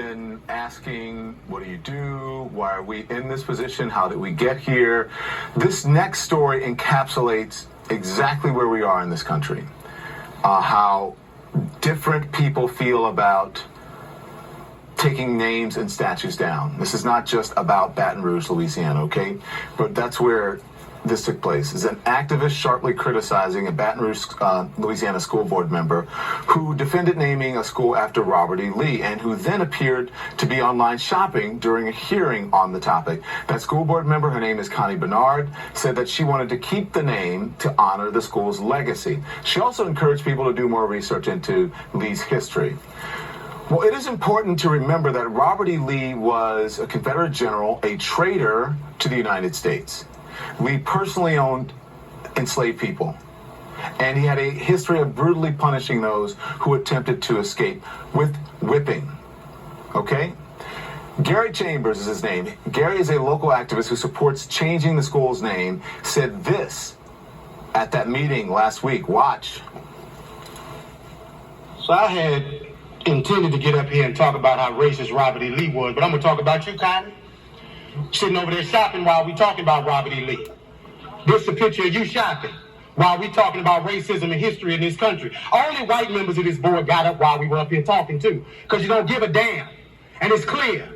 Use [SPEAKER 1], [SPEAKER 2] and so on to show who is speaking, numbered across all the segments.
[SPEAKER 1] Been asking, what do you do? Why are we in this position? How did we get here? This next story encapsulates exactly where we are in this country. How different people feel about taking names and statues down. This is not just about Baton Rouge, Louisiana, okay? But that's where this took place. Is an activist sharply criticizing a Baton Rouge, Louisiana school board member who defended naming a school after Robert E. Lee and who then appeared to be online shopping during a hearing on the topic. That school board member, her name is Connie Bernard, said that she wanted to keep the name to honor the school's legacy. She also encouraged people to do more research into Lee's history. Well, it is important to remember that Robert E. Lee was a Confederate general, a traitor to the United States. Lee personally owned enslaved people, and he had a history of brutally punishing those who attempted to escape with whipping. Okay? Gary Chambers is his name. Gary is a local activist who supports changing the school's name, said this at that meeting last week. Watch.
[SPEAKER 2] So I had intended to get up here and talk about how racist Robert E. Lee was, but I'm going to talk about you, Connie. Sitting over there shopping while we talking about Robert E. Lee. This is a picture of you shopping while we talking about racism and history in this country. Only white members of this board got up while we were up here talking too, because you don't give a damn. And it's clear.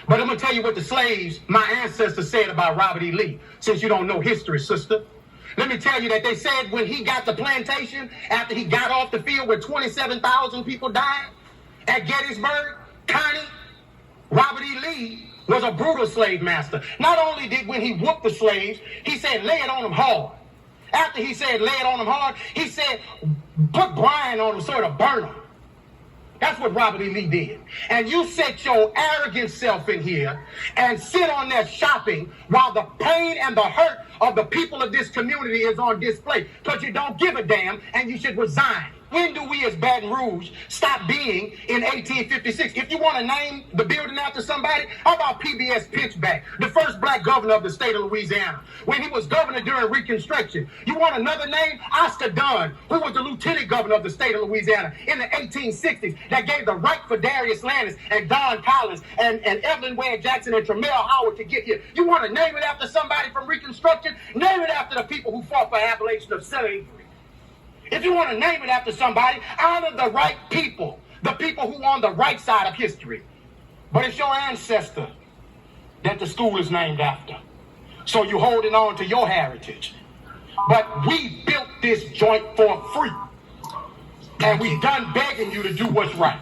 [SPEAKER 2] But I'm going to tell you what the slaves, my ancestors, said about Robert E. Lee, since you don't know history, sister. Let me tell you that they said when he got the plantation, after he got off the field where 27,000 people died at Gettysburg, Connie, Robert E. Lee was a brutal slave master. Not only did when he whooped the slaves, he said, lay it on them hard. After he said, lay it on them hard, he said, put brine on them so it'll burn them. That's what Robert E. Lee did. And you set your arrogant self in here and sit on there shopping while the pain and the hurt of the people of this community is on display. Because you don't give a damn and you should resign. When do we as Baton Rouge stop being in 1856? If you want to name the building after somebody, how about PBS Pitchback, the first black governor of the state of Louisiana, when he was governor during Reconstruction? You want another name? Oscar Dunn, who was the lieutenant governor of the state of Louisiana in the 1860s, that gave the right for Darius Landis and Don Collins and Evelyn Ware Jackson and Tremel Howard to get here. You want to name it after somebody from Reconstruction? Name it after the people who fought for abolition of slavery. If you want to name it after somebody, honor the right people, the people who are on the right side of history. But it's your ancestor that the school is named after. So you're holding on to your heritage. But we built this joint for free. And we done begging you to do what's right.